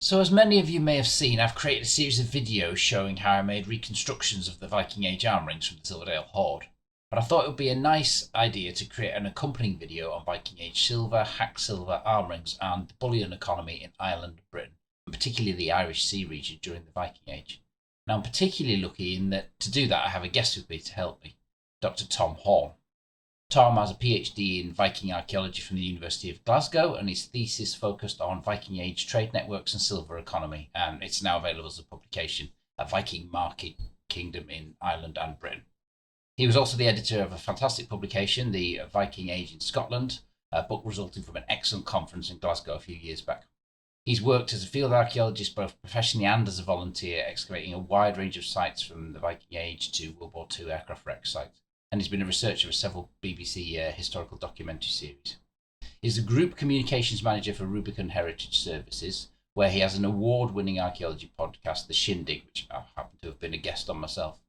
So as many of you may have seen, I've created a series of videos showing how I made reconstructions of the Viking Age Armrings from the Silverdale Hoard. But I thought it would be a nice idea to create an accompanying video on Viking Age silver, hack silver, armrings and the bullion economy in Ireland and Britain, and particularly the Irish Sea region during the Viking Age. Now I'm particularly lucky in that to do that I have a guest with me to help me, Dr Tom Horne. Tom has a PhD in Viking archaeology from the University of Glasgow, and his thesis focused on Viking Age trade networks and silver economy, and it's now available as a publication, A Viking Market Kingdom in Ireland and Britain. He was also the editor of a fantastic publication, The Viking Age in Scotland, a book resulting from an excellent conference in Glasgow a few years back. He's worked as a field archaeologist both professionally and as a volunteer, excavating a wide range of sites from the Viking Age to World War II aircraft wreck sites, and he's been a researcher for several BBC historical documentary series. He's the Group Communications Manager for Rubicon Heritage Services, where he has an award-winning archaeology podcast, The Shindig, which I happen to have been a guest on myself.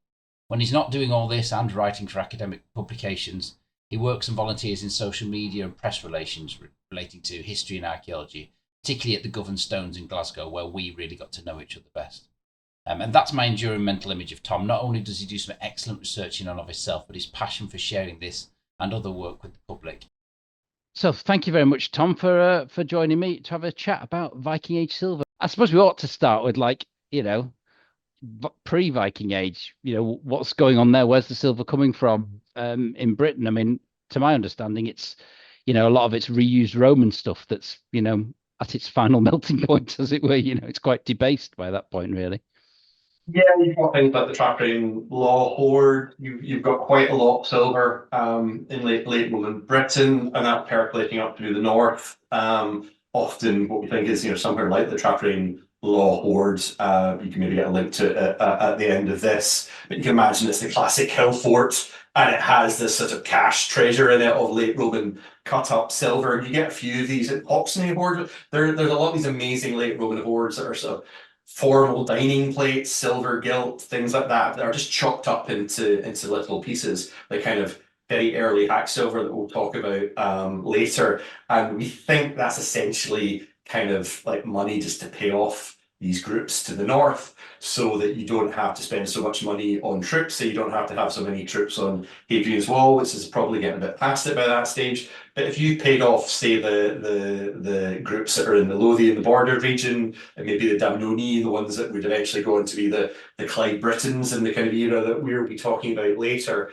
When he's not doing all this and writing for academic publications, he works and volunteers in social media and press relations relating to history and archaeology, particularly at the Govan Stones in Glasgow, where we really got to know each other best. And that's my enduring mental image of Tom. Not only does he do some excellent research in and of himself, but his passion for sharing this and other work with the public. So thank you very much, Tom, for joining me to have a chat about Viking Age silver. I suppose we ought to start with pre-Viking Age. What's going on there? Where's the silver coming from in Britain? I mean, to my understanding, it's a lot of it's reused Roman stuff that's at its final melting point, as it were. It's quite debased by that point, really. Yeah, you've got things like the Trapping Law Hoard. You've got quite a lot of silver in late Roman Britain, and that percolating up through the north. Often, what we think is somewhere like the Trapping Law Hoard. You can maybe get a link to it at the end of this, but you can imagine it's the classic hill fort, and it has this sort of cache treasure in it of late Roman cut up silver. You get a few of these at Oxney Hoard. There's a lot of these amazing late Roman hoards that are sort of formal dining plates, silver gilt, things like that are just chopped up into little pieces, like kind of very early hack silver that we'll talk about later. And we think that's essentially kind of like money just to pay off these groups to the north, so that you don't have to spend so much money on troops, so you don't have to have so many troops on Hadrian's Wall, which is probably getting a bit past it by that stage. But if you paid off, say, the groups that are in the Lothian, the border region, and maybe the Damnonii, the ones that would eventually go on to be the Clyde Britons in the kind of era that we'll be talking about later,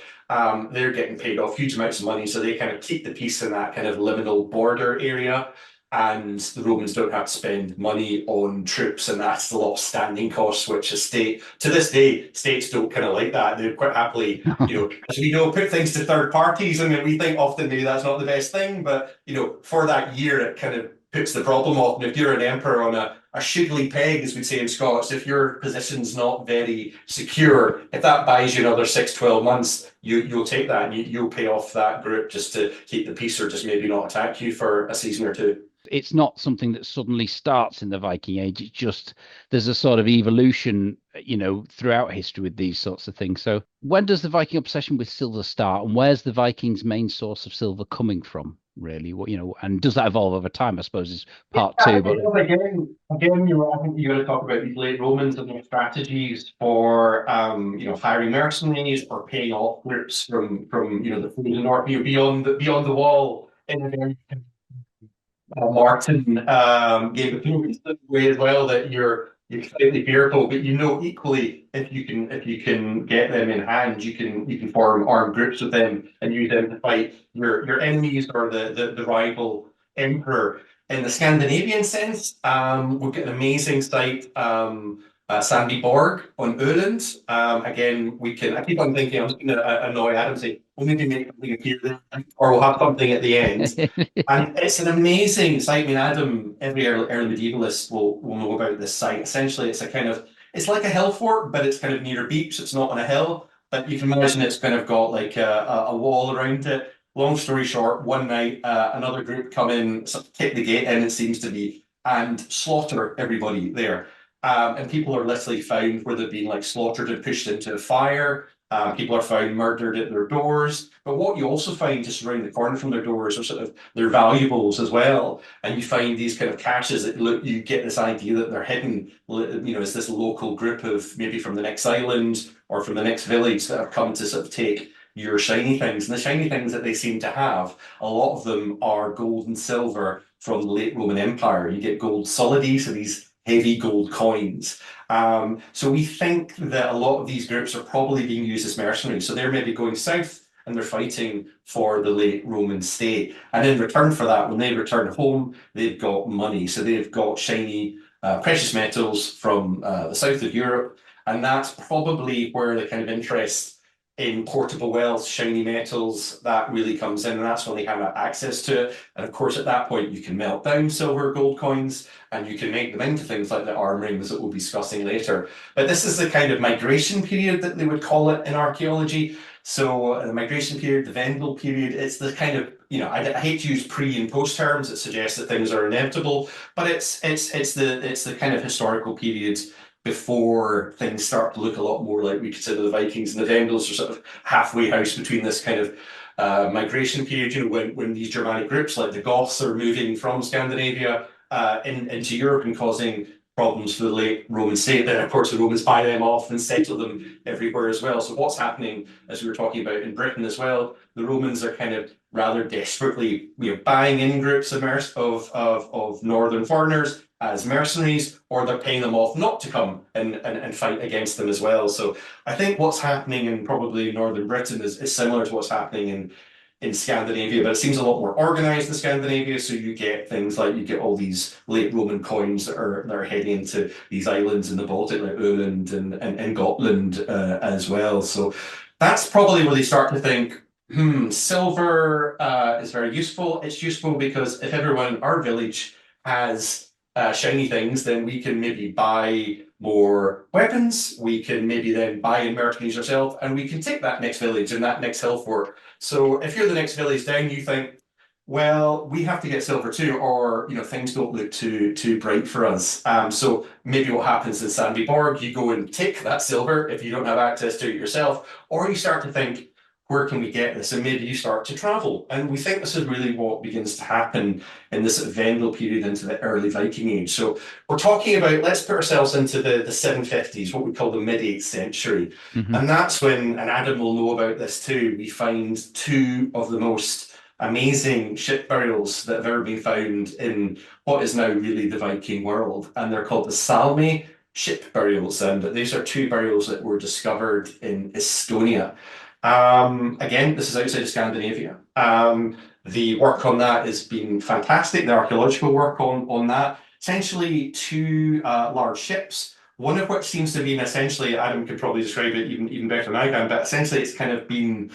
they're getting paid off huge amounts of money, so they kind of keep the peace in that kind of liminal border area. And the Romans don't have to spend money on troops, and that's a lot of standing costs, which to this day, states don't kind of like that. They're quite happily, as we know, put things to third parties. I mean, we think often maybe that's not the best thing, but for that year, it kind of puts the problem off. And if you're an emperor on a shiggly peg, as we'd say in Scots, if your position's not very secure, if that buys you another 6-12 months, you'll take that and you'll pay off that group just to keep the peace, or just maybe not attack you for a season or two. It's not something that suddenly starts in the Viking Age. It's just there's a sort of evolution, throughout history with these sorts of things. So when does the Viking obsession with silver start, and where's the Vikings' main source of silver coming from, really? And does that evolve over time? I suppose is part two. But again, I think you got to talk about these late Romans and their strategies for, hiring mercenaries or paying off groups from the frozen north, beyond the wall in a very Martin gave a few way as well, that you're slightly fearful, but equally, if you can get them in hand, you can form armed groups with them and use them to fight your enemies or the rival emperor. In the Scandinavian sense, we've got an amazing site, Sandy Borg on Öland. Again, I keep on thinking, I'm just going to annoy Adam, say, we'll maybe make something appear there, or we'll have something at the end. And it's an amazing site. I mean, Adam, every early medievalist will know about this site. Essentially, it's like a hill fort, but it's kind of near a beach. It's not on a hill, but you can imagine it's kind of got like a wall around it. Long story short, one night, another group come in, sort of kick the gate in, it seems to be, and slaughter everybody there. And people are literally found where they've been like slaughtered and pushed into a fire. People are found murdered at their doors. But what you also find just around the corner from their doors are sort of their valuables as well. And you find these kind of caches that look, you get this idea that they're hidden, as this local group of maybe from the next island or from the next village that have come to sort of take your shiny things. And the shiny things that they seem to have, a lot of them are gold and silver from the late Roman Empire. You get gold solidi, so these heavy gold coins. So we think that a lot of these groups are probably being used as mercenaries. So they're maybe going south and they're fighting for the late Roman state. And in return for that, when they return home, they've got money. So they've got shiny precious metals from the south of Europe. And that's probably where the kind of interest in portable wealth, shiny metals, that really comes in, and that's when they have access to it. And of course, at that point, you can melt down silver, gold coins, and you can make them into things like the armrings that we'll be discussing later. But this is the kind of migration period that they would call it in archaeology. So the migration period, the Vendel period, it's the kind of, I hate to use pre and post terms that suggest that things are inevitable, but it's the kind of historical period before things start to look a lot more like we consider the Vikings, and the Vendels are sort of halfway house between this kind of migration period, when these Germanic groups like the Goths are moving from Scandinavia into Europe and causing problems for the late Roman state. Then, of course, the Romans buy them off and settle them everywhere as well. So what's happening, as we were talking about in Britain as well, the Romans are kind of rather desperately buying in groups of northern foreigners as mercenaries, or they're paying them off not to come and fight against them as well. So I think what's happening in probably northern Britain is similar to what's happening in Scandinavia, but it seems a lot more organized in Scandinavia. So you get things like, you get all these late Roman coins that are heading into these islands in the Baltic, like Öland and Gotland as well. So that's probably where they start to think, silver is very useful. It's useful because if everyone in our village has shiny things, then we can maybe buy more weapons. We can maybe then buy in mercenaries ourselves, and we can take that next village and that next hill fort. So if you're the next village down, you think, well, we have to get silver too, or things don't look too bright for us. So maybe what happens in Sandbyborg, you go and take that silver if you don't have access to it yourself, or you start to think, where can we get this? And maybe you start to travel. And we think this is really what begins to happen in this Vendel period into the early Viking Age. So we're talking about, let's put ourselves into the 750s, what we call the mid-8th century. Mm-hmm. And that's when, and Adam will know about this too, we find two of the most amazing ship burials that have ever been found in what is now really the Viking world. And they're called the Salme ship burials. And these are two burials that were discovered in Estonia. Again, this is outside of Scandinavia. The work on that has been fantastic. The archaeological work on that. Essentially, two large ships, one of which seems to be essentially, Adam could probably describe it even better than I can, but essentially it's kind of been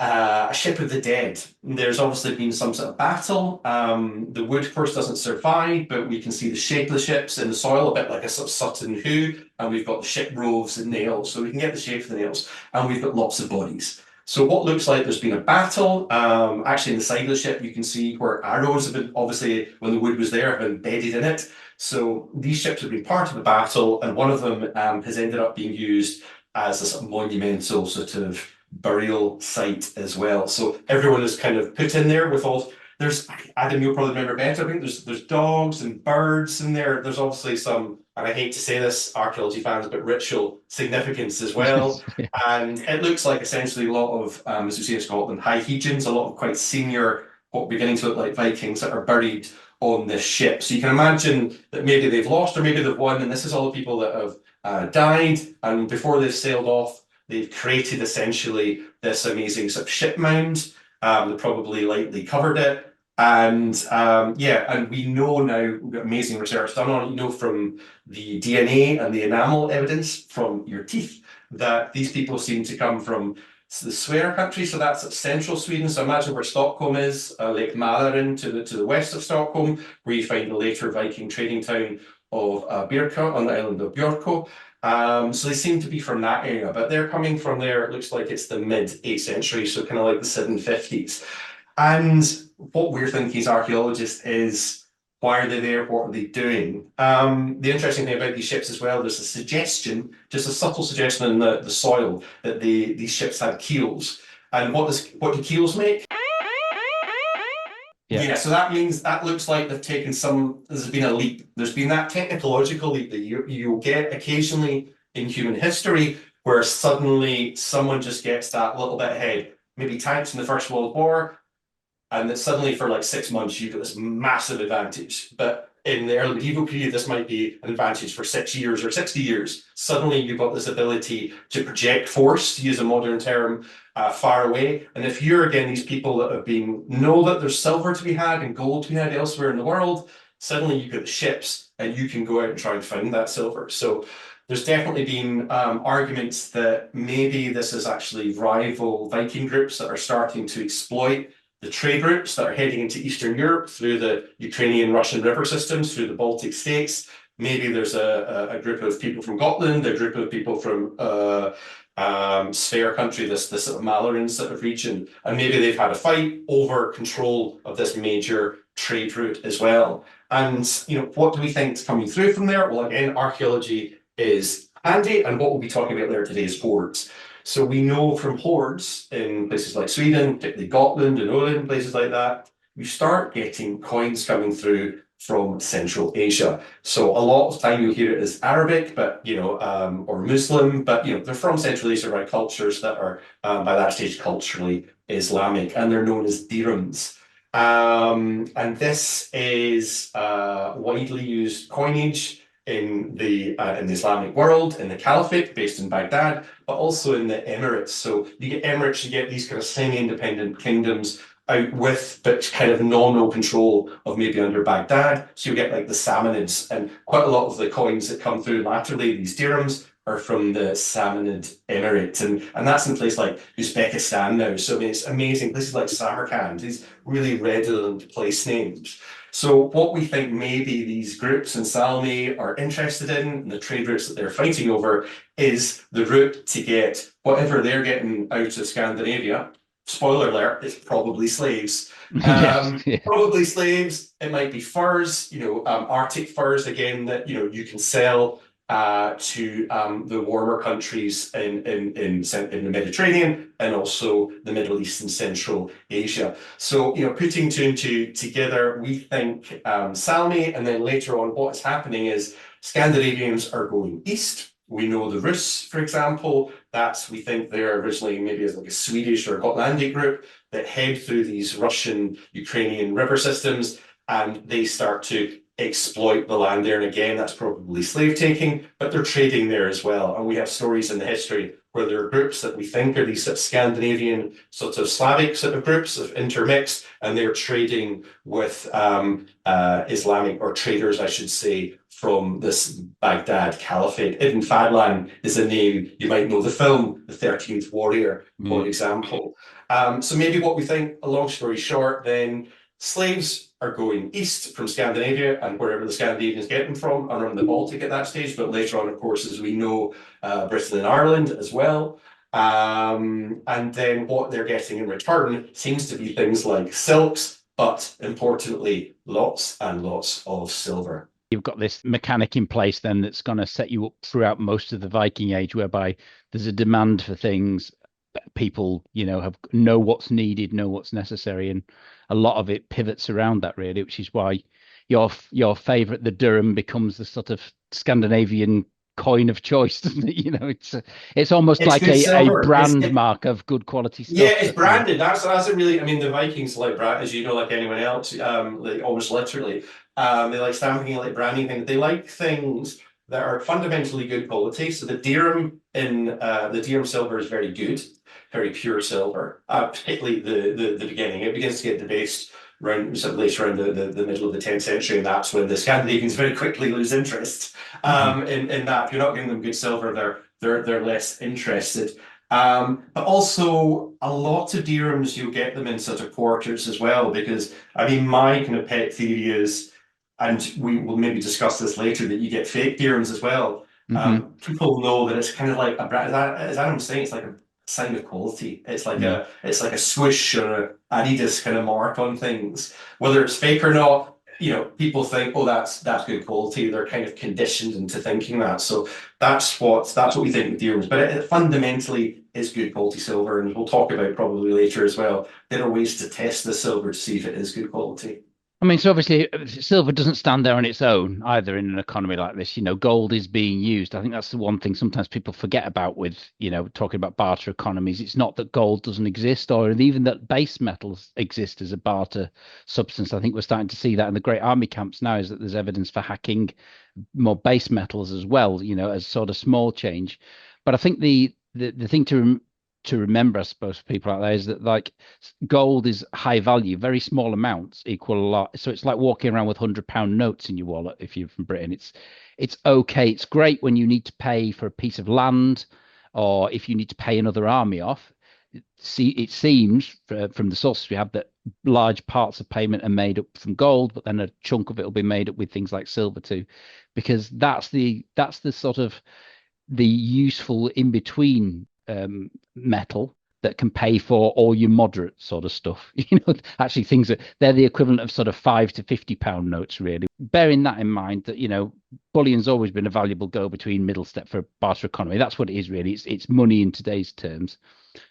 a ship of the dead. There's obviously been some sort of battle. The wood, of course, doesn't survive, but we can see the shape of the ships in the soil, a bit like a sort of Sutton Hoo, and we've got the ship roves and nails, so we can get the shape of the nails, and we've got lots of bodies. So what looks like there's been a battle, actually in the side of the ship, you can see where arrows have been, obviously, when the wood was there, have been embedded in it. So these ships have been part of the battle, and one of them has ended up being used as a sort of monumental sort of burial site as well. So everyone is kind of put in there with all, there's, Adam, you'll probably remember better, I think there's dogs and birds in there. There's obviously some, and I hate to say this, archaeology fans, but ritual significance as well. Yeah. And it looks like essentially a lot of, as we say in Scotland, high Hegians, a lot of quite senior, what beginning to look like Vikings that are buried on this ship. So you can imagine that maybe they've lost or maybe they've won, and this is all the people that have died, and before they've sailed off, they've created essentially this amazing sort of ship mound. They probably lightly covered it. And and we know now, we've got amazing research done on it, from the DNA and the enamel evidence from your teeth that these people seem to come from the Swear country, so that's central Sweden. So imagine where Stockholm is, Lake Mälaren to the west of Stockholm, where you find the later Viking trading town of Birka on the island of Björkö. So they seem to be from that area, but they're coming from there. It looks like it's the mid-8th century, so kind of like the 750s. And what we're thinking as archaeologists is, Why are they there? What are they doing? The interesting thing about these ships as well, there's a suggestion, just a subtle suggestion in the soil that these ships had keels. And what do keels make? Yeah. Yeah, so that means that looks like they've taken there's been a leap. There's been that technological leap that you'll get occasionally in human history where suddenly someone just gets that little bit ahead. Maybe tanks in the First World War, and that suddenly for like 6 months you've got this massive advantage. But in the early medieval period, this might be an advantage for 6 years or 60 years. Suddenly you've got this ability to project force, to use a modern term, far away. And if you're, again, these people that have know that there's silver to be had and gold to be had elsewhere in the world, suddenly you've got the ships and you can go out and try and find that silver. So there's definitely been arguments that maybe this is actually rival Viking groups that are starting to exploit the trade routes that are heading into Eastern Europe through the Ukrainian-Russian river systems, through the Baltic states. Maybe there's a group of people from Gotland, a group of people from Sphere country, this sort of Maloran sort of region, and maybe they've had a fight over control of this major trade route as well. And what do we think is coming through from there? Well, again, archaeology is handy, and what we'll be talking about there today is hoards. So we know from hoards in places like Sweden, particularly Gotland and Åland, places like that, you start getting coins coming through from Central Asia. So a lot of time you'll hear it as Arabic, but or Muslim, but they're from Central Asia, right? Cultures that are by that stage culturally Islamic, and they're known as dirhams. And this is widely used coinage in the Islamic world, in the Caliphate, based in Baghdad, but also in the Emirates. So you get Emirates, you get these kind of semi-independent kingdoms out with, but kind of nominal control of maybe under Baghdad. So you get like the Samanids, and quite a lot of the coins that come through laterally, these dirhams, are from the Samanid Emirate, and that's in places like Uzbekistan now. So I mean, it's amazing. Places like Samarkand, these really redolent place names. So what we think maybe these groups in Salme are interested in, the trade routes that they're fighting over, is the route to get whatever they're getting out of Scandinavia. Spoiler alert, it's probably slaves. Yes, yeah. Probably slaves. It might be furs, Arctic furs, again, that you can sell to the warmer countries in the Mediterranean and also the Middle East and Central Asia. So, putting two and two together, we think Salme, and then later on what is happening is Scandinavians are going east. We know the Rus, for example, we think they're originally maybe as like a Swedish or Gotlandic group that head through these Russian, Ukrainian river systems, and they start to exploit the land there. And again, that's probably slave taking, but they're trading there as well. And we have stories in the history where there are groups that we think are these sort of Scandinavian, sort of Slavic sort of groups of intermixed, and they're trading with Islamic, or traders, I should say, from this Baghdad Caliphate. Ibn Fadlan is a name, you might know the film, The 13th Warrior, for example. So maybe what we think, a long story short, then slaves are going east from Scandinavia and wherever the Scandinavians get them from, around the Baltic at that stage, but later on, of course, as we know, Britain and Ireland as well. And then what they're getting in return seems to be things like silks, but importantly, lots and lots of silver. You've got this mechanic in place then that's going to set you up throughout most of the Viking Age, whereby there's a demand for things. People, know what's needed, know what's necessary, and a lot of it pivots around that, really, which is why your favorite, the dirham, becomes the sort of Scandinavian coin of choice, doesn't it? It's almost like a brand mark of good quality stuff. Yeah, it's branded. That's a really, the Vikings like brand, as you know, like anyone else, like almost literally. They like stamping, like branding things. They like things that are fundamentally good quality. So the dirham the dirham silver is very good, very pure silver. Particularly the beginning. It begins to get debased later around the middle of the 10th century, and that's when the Scandinavians very quickly lose interest in that. If you're not giving them good silver, they're less interested. But also a lot of dirhams, you'll get them in sort of quarters as well, because my kind of pet theory is, and we will maybe discuss this later, that you get fake dirhams as well. People know that it's kind of like a brand, as Adam's saying, it's like a sign of quality. It's like a swoosh or an Adidas kind of mark on things. Whether it's fake or not, people think, oh, that's good quality. They're kind of conditioned into thinking that. So that's what we think with Dirhems. But it fundamentally is good quality silver, and we'll talk about probably later as well. There are ways to test the silver to see if it is good quality. I mean, so obviously, silver doesn't stand there on its own either in an economy like this. Gold is being used. I think that's the one thing sometimes people forget about with, talking about barter economies. It's not that gold doesn't exist or even that base metals exist as a barter substance. I think we're starting to see that in the great army camps now, is that there's evidence for hacking more base metals as well, as sort of small change. But I think the thing to remember, I suppose, for people out there is that like gold is high value, very small amounts equal a lot. So it's like walking around with £100 notes in your wallet if you're from Britain. It's okay. It's great when you need to pay for a piece of land or if you need to pay another army off. It seems from the sources we have that large parts of payment are made up from gold, but then a chunk of it will be made up with things like silver too, because that's the sort of the useful in between metal that can pay for all your moderate sort of stuff. Actually things that they're the equivalent of sort of £5 to £50 notes, really. Bearing that in mind, that bullion's always been a valuable go-between middle step for a barter economy. That's what it is, really. It's money in today's terms.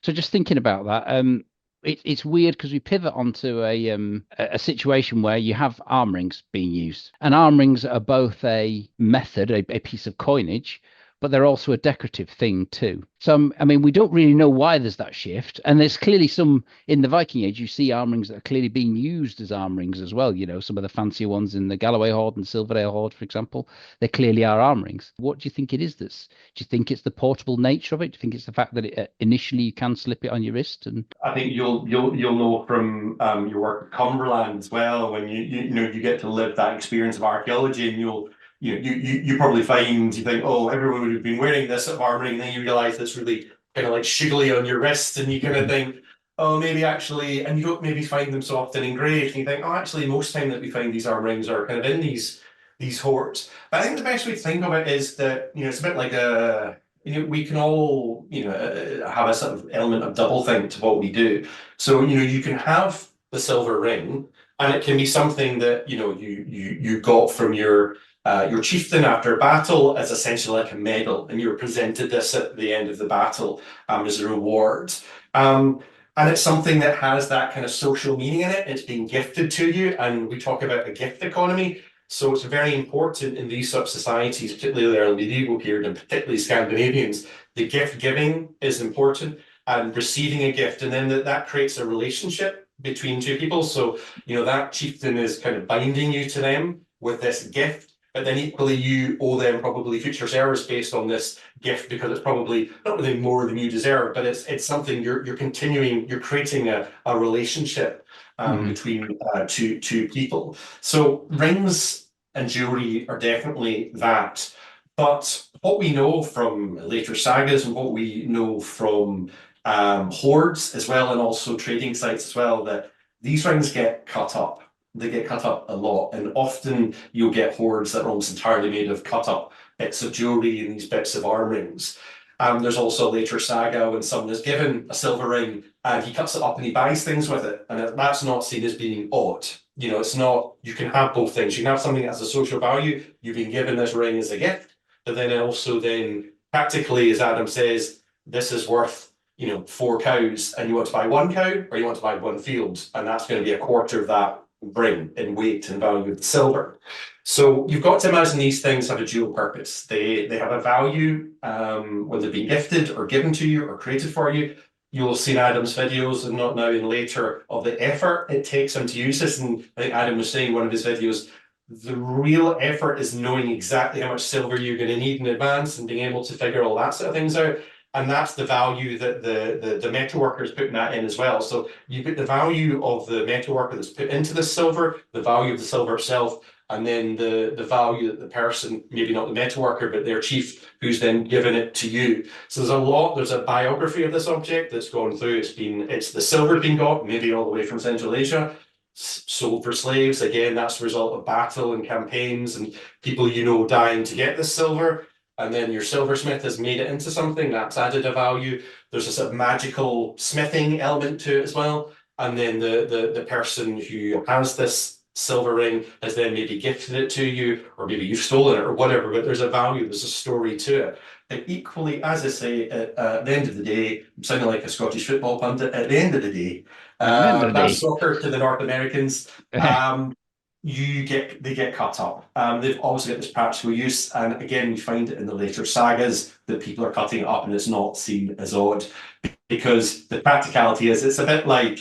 So just thinking about that, it's weird because we pivot onto a situation where you have arm rings being used, and arm rings are both a method, a piece of coinage, but they're also a decorative thing too. So, I mean, we don't really know why there's that shift. And there's clearly some in the Viking Age, you see arm rings that are clearly being used as arm rings as well. Some of the fancier ones in the Galloway Hoard and Silverdale Hoard, for example, they clearly are arm rings. What do you think it is do you think it's the portable nature of it? Do you think it's the fact that initially you can slip it on your wrist? And I think you'll know from your work at Cumberland as well, when you get to live that experience of archaeology, and you probably find, you think, oh, everyone would have been wearing this at arm ring, and then you realize it's really kind of like shiggly on your wrist, and you kind of think, oh, maybe actually, and you don't maybe find them so often engraved, and you think, oh, actually, most time that we find these arm rings are kind of in these hoards. But I think the best way to think of it is that, it's a bit like we can all, have a sort of element of double think to what we do. So, you can have the silver ring, and it can be something that, you got from your chieftain after a battle as essentially like a medal, and you were presented this at the end of the battle as a reward. And it's something that has that kind of social meaning in it. It's being gifted to you, and we talk about a gift economy. So it's very important in these sort of societies, particularly the early medieval period, and particularly Scandinavians, the gift giving is important, and receiving a gift, and then that creates a relationship between two people. So, that chieftain is kind of binding you to them with this gift, but then equally you owe them probably future service based on this gift, because it's probably not really more than you deserve, but it's something you're continuing, you're creating a relationship between two people. So rings and jewelry are definitely that. But what we know from later sagas, and what we know from hoards as well, and also trading sites as well, that these rings get cut up. They get cut up a lot, and often you'll get hoards that are almost entirely made of cut up bits of jewelry and these bits of arm rings. There's also a later saga when someone is given a silver ring and he cuts it up and he buys things with it, and that's not seen as being odd. It's not, you can have both things. You can have something that has a social value, you've been given this ring as a gift, but then also practically, as Adam says, this is worth 4 cows, and you want to buy 1 cow or you want to buy 1 field, and that's going to be a quarter of that ring in weight and value of the silver. So you've got to imagine these things have a dual purpose. They have a value when they're being gifted or given to you or created for you. You'll have seen Adam's videos, and not now and later, of the effort it takes him to use this. And I think Adam was saying in one of his videos, the real effort is knowing exactly how much silver you're going to need in advance and being able to figure all that sort of things out. And that's the value that the metal worker is putting that in as well. So you get the value of the metal worker that's put into the silver, the value of the silver itself, and then the value that the person, maybe not the metal worker, but their chief, who's then given it to you. So there's a biography of this object that's gone through. It's the silver being got, maybe all the way from Central Asia, sold for slaves. Again, that's the result of battle and campaigns and people dying to get this silver. And then your silversmith has made it into something that's added a value. There's a sort of magical smithing element to it as well. And then the person who has this silver ring has then maybe gifted it to you, or maybe you've stolen it or whatever, but there's a value, there's a story to it. But equally, as I say, at the end of the day, I'm sounding like a Scottish football pundit, at the end of the day, that's soccer to the North Americans. They get cut up. They've also got this practical use, and again, we find it in the later sagas that people are cutting it up and it's not seen as odd, because the practicality is it's a bit like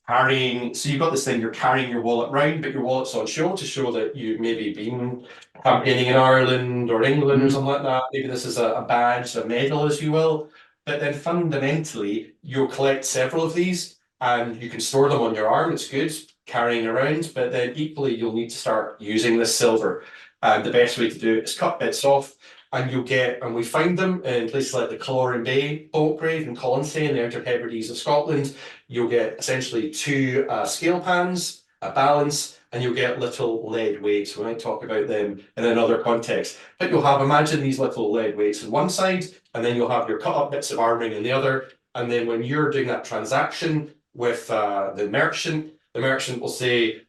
carrying. So you've got this thing, you're carrying your wallet round, but your wallet's on show to show that you've maybe been campaigning in Ireland or England or something like that. Maybe this is a badge, a medal, as you will. But then fundamentally, you'll collect several of these and you can store them on your arm. It's good carrying around, but then equally, you'll need to start using this silver. And the best way to do it is cut bits off, and you'll get, and we find them in places like the Morecambe Bay boat grave in Colonsay in the Outer Hebrides of Scotland. You'll get essentially two scale pans, a balance, and you'll get little lead weights. We might talk about them in another context. But you'll have, imagine these little lead weights on one side, and then you'll have your cut up bits of armring on the other. And then when you're doing that transaction with the merchant will say,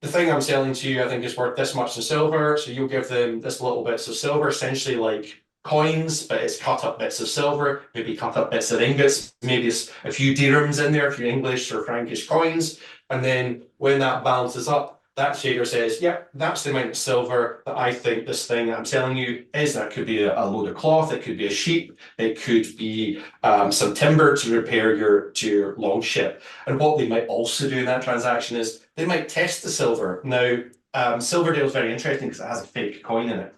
the thing I'm selling to you, I think is worth this much in silver. So you'll give them this little bits of silver, essentially like coins, but it's cut up bits of silver, maybe cut up bits of ingots, maybe it's a few dirhams in there, a few English or Frankish coins. And then when that balances up, that trader says, yeah, that's the amount of silver that I think this thing that I'm selling you is. That could be a load of cloth, it could be a sheep, it could be some timber to repair your long ship. And what they might also do in that transaction is they might test the silver. Now, Silverdale is very interesting because it has a fake coin in it.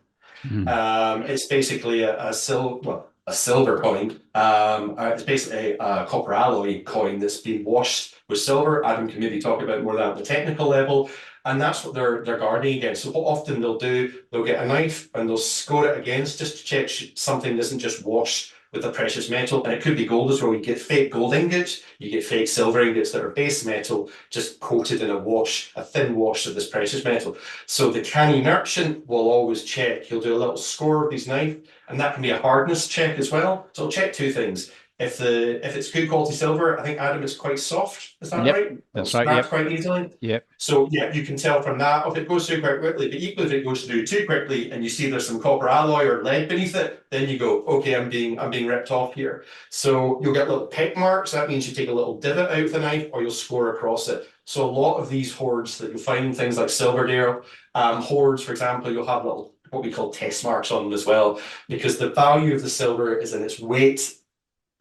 It's basically a silver coin. It's basically a copper alloy coin that's been washed with silver. Adam can maybe talk about more than the technical level. And that's what they're guarding against. So what often they'll do, they'll get a knife and they'll score it against just to check something isn't just washed with a precious metal. And it could be gold as well. You get fake gold ingots, you get fake silver ingots that are base metal, just coated in a thin wash of this precious metal. So the canny merchant will always check. He'll do a little score of his knife, and that can be a hardness check as well. So he'll check two things. If it's good quality silver, I think, Adam, it's quite soft. Is that right? That's right. Yep. Quite easily. Yep. So yeah, you can tell from that if it goes through quite quickly. But equally, if it goes through too quickly and you see there's some copper alloy or lead beneath it, then you go, okay, I'm being ripped off here. So you'll get little peck marks. That means you take a little divot out of the knife, or you'll score across it. So a lot of these hoards that you'll find in things like Silverdale, hoards, for example, you'll have little what we call test marks on them as well, because the value of the silver is in its weight,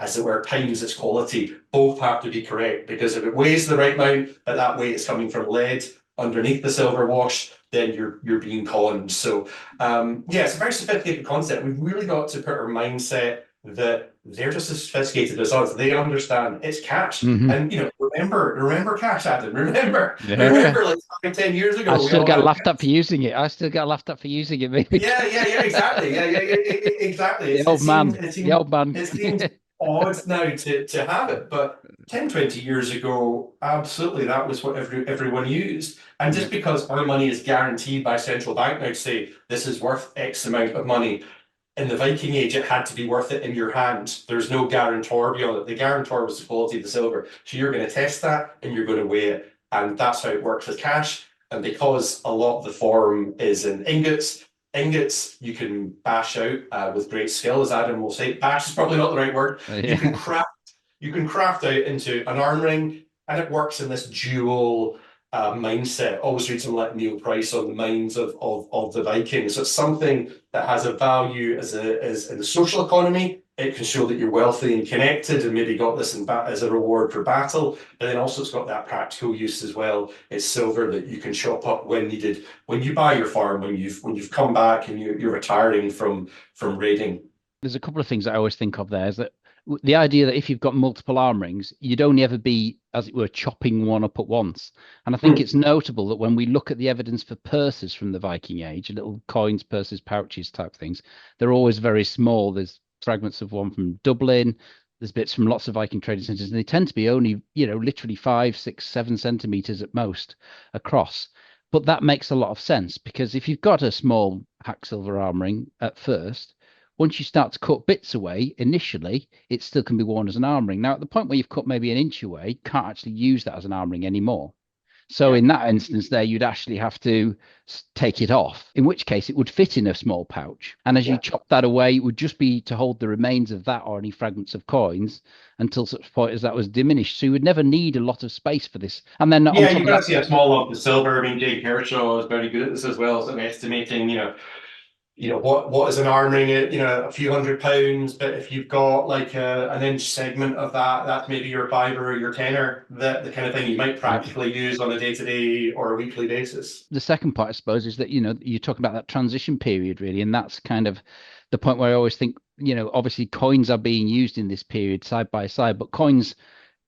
as it were, times its quality. Both have to be correct, because if it weighs the right amount, but that weight is coming from lead underneath the silver wash, then you're being conned. So yeah, it's a very sophisticated concept. We've really got to put our mindset that they're just as sophisticated as us. They understand it's cash. And remember cash, Adam. Remember like 5-10 years ago. I still got laughed at for using it. Maybe. Yeah, exactly. Exactly. The old man. It seems odd now to have it, but 10-20 years ago, absolutely, that was what everyone used. And just because our money is guaranteed by central bank now to say this is worth X amount of money, in the Viking Age, it had to be worth it in your hand. There's no guarantor beyond it. The guarantor was the quality of the silver. So you're going to test that and you're going to weigh it. And that's how it works with cash. And because a lot of the form is in ingots you can bash out with great skill, as Adam will say. Bash is probably not the right word. You can craft out into an arm ring, and it works in this dual mindset. Always read something like Neil Price on the minds of the Vikings. So it's something that has a value as in the social economy. It can show that you're wealthy and connected, and maybe got this as a reward for battle. But then also it's got that practical use as well. It's silver that you can chop up when needed. When you buy your farm, when you've come back and you're retiring from raiding. There's a couple of things I always think of there. Is that the idea that if you've got multiple arm rings, you'd only ever be, as it were, chopping one up at once. And I think it's notable that when we look at the evidence for purses from the Viking Age, little coins, purses, pouches type things, they're always very small. There's fragments of one from Dublin. There's bits from lots of Viking trading centres, and they tend to be only, literally 5, 6, 7 centimetres at most across. But that makes a lot of sense, because if you've got a small hack silver arm ring at first, once you start to cut bits away, initially, it still can be worn as an arm ring. Now, at the point where you've cut maybe an inch away, you can't actually use that as an arm ring anymore. So in that instance there, you'd actually have to take it off, in which case it would fit in a small pouch. And as you chop that away, it would just be to hold the remains of that or any fragments of coins until such point as that was diminished. So you would never need a lot of space for this. And then Yeah, you've got to see a small lump of silver. I mean, Jake Kershaw is very good at this as well, sort of estimating, what is an armring at, a few £100, but if you've got like an inch segment of that, that's maybe your fiver or your tenner, the kind of thing you might practically use on a day-to-day or a weekly basis. The second part, I suppose, is that, you're talking about that transition period, really, and that's kind of the point where I always think, obviously coins are being used in this period side by side, but coins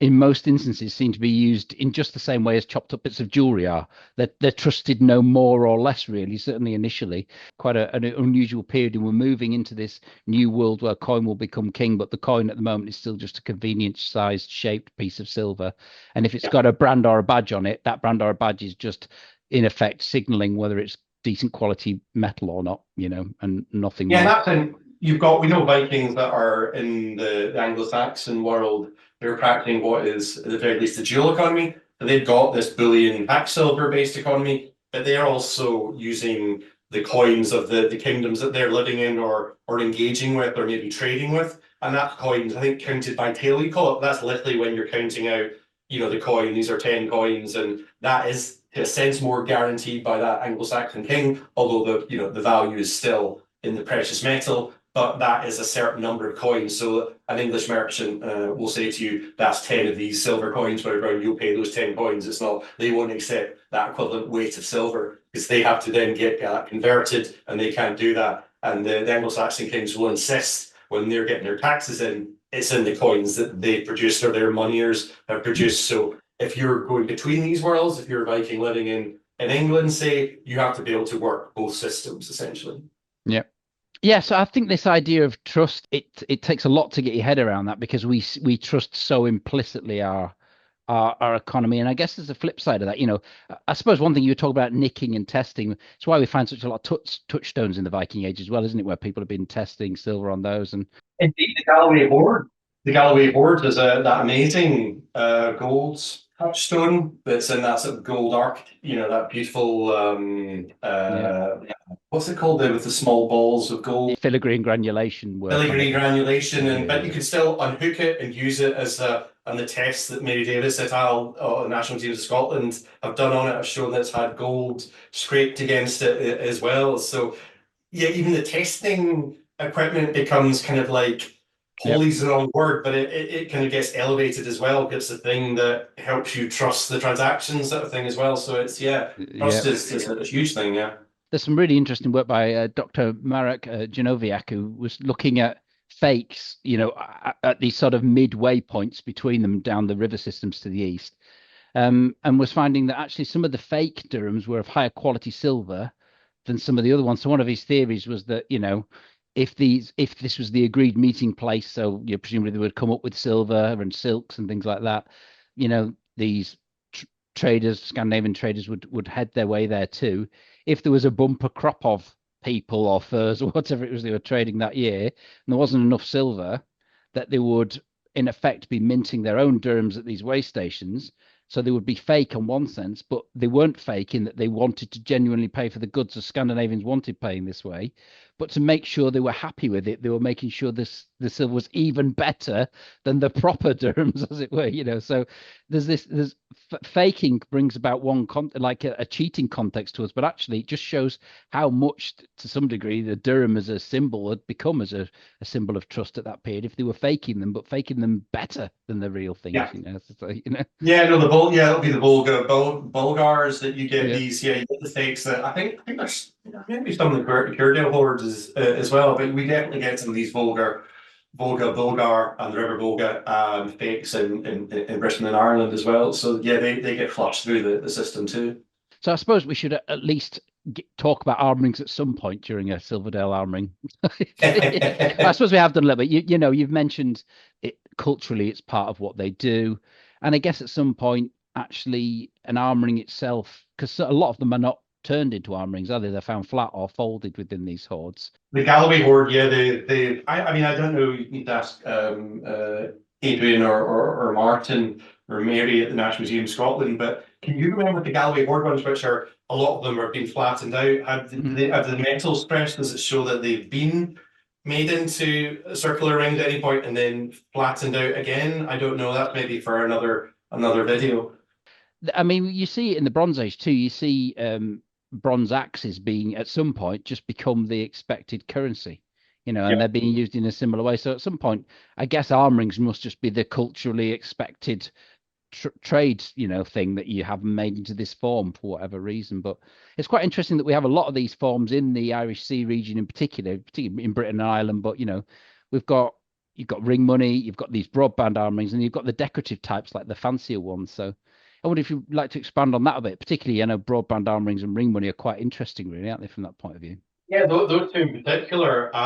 in most instances seem to be used in just the same way as chopped up bits of jewelry are. They're trusted no more or less, really, certainly initially. Quite an unusual period, and we're moving into this new world where coin will become king, but the coin at the moment is still just a convenient sized shaped piece of silver. And if it's got a brand or a badge on it, that brand or a badge is just in effect signaling whether it's decent quality metal or not, and nothing more. Yeah, that's in, we know Vikings that are in the Anglo-Saxon world, they're practicing what is, at the very least, the dual economy. So they've got this bullion pack silver based economy, but they're also using the coins of the kingdoms that they're living in or engaging with or maybe trading with. And that coins, I think, counted by tail, you call it. That's literally when you're counting out, the coin, these are 10 coins, and that is in a sense more guaranteed by that Anglo-Saxon king, although the value is still in the precious metal, but that is a certain number of coins. So an English merchant will say to you, that's 10 of these silver coins, whatever, and you'll pay those 10 coins. It's not, they won't accept that equivalent weight of silver because they have to then get that converted, and they can't do that. And the Anglo-Saxon kings will insist when they're getting their taxes in, it's in the coins that they produced or their moneyers have produced. So if you're going between these worlds, if you're a Viking living in England, say, you have to be able to work both systems, essentially. Yeah. Yeah, so I think this idea of trust, it takes a lot to get your head around that, because we trust so implicitly our economy. And I guess there's a flip side of that. I suppose one thing you were talking about, nicking and testing, it's why we find such a lot of touchstones in the Viking Age as well, isn't it? Where people have been testing silver on those. And indeed, the Galloway Hoard. The Galloway Hoard is that amazing gold touchstone that's in that sort of gold arc, that beautiful what's it called there with the small balls of gold? Filigree granulation work. Filigree granulation, but you can still unhook it and use it as and the tests that Mary Davis et al. The National Museums of Scotland have done on it have shown that it's had gold scraped against it as well. So yeah, even the testing equipment becomes kind of like, holy's the wrong word, but it kind of gets elevated as well. It's the thing that helps you trust the transactions, sort of thing as well. So it's trust is a huge thing. Yeah, there's some really interesting work by Dr. Marek Genoviak, who was looking at fakes, at these sort of midway points between them down the river systems to the east, and was finding that actually some of the fake dirhams were of higher quality silver than some of the other ones. So one of his theories was that, if this was the agreed meeting place, so presumably they would come up with silver and silks and things like that, these traders, Scandinavian traders, would head their way there too. If there was a bumper crop of people or furs or whatever it was they were trading that year, and there wasn't enough silver, that they would in effect be minting their own dirhams at these way stations. So they would be fake in one sense, but they weren't fake in that they wanted to genuinely pay for the goods. The Scandinavians wanted paying this way, but to make sure they were happy with it, they were making sure the silver was even better than the proper dirhams, as it were. So there's faking brings about like a cheating context to us, but actually it just shows how much, to some degree, the dirham as a symbol had become as a symbol of trust at that period. If they were faking them, but faking them better than the real things, Yeah, no, it'll be the Volga Bulghars that you get these. Yeah, you get the fakes that I think there's maybe some of the Currencies Hoards as well, but we definitely get some of these Volga, Bulgar, and the River Volga fakes in Britain and Ireland as well. So yeah, they get flushed through the system too. So I suppose we should at least talk about armrings at some point during a Silverdale armring. I suppose we have done a little bit. You've mentioned it culturally; it's part of what they do, and I guess at some point, actually, an armring itself, because a lot of them are not turned into armrings, are they? They're found flat or folded within these hoards. The Galloway Hoard, yeah, I mean, I don't know. You need to ask Adrian or Martin or Mary at the National Museum of Scotland, but Can you remember the Galway Hoard ones, which are a lot of them are being flattened out? Have the metal stress? Does it show that they've been made into circular rings at any point and then flattened out again? I don't know. That maybe for another video. I mean, you see it in the Bronze Age too. You see bronze axes being at some point just become the expected currency, and they're being used in a similar way. So at some point, I guess arm rings must just be the culturally expected trade, thing that you have made into this form for whatever reason. But it's quite interesting that we have a lot of these forms in the Irish Sea region in particular, particularly in Britain and Ireland. But you've got ring money, you've got these broadband arm rings, and you've got the decorative types like the fancier ones. So I wonder if you'd like to expand on that a bit. Particularly, broadband arm rings and ring money are quite interesting, really, aren't they, from that point of view? Yeah, those two in particular. The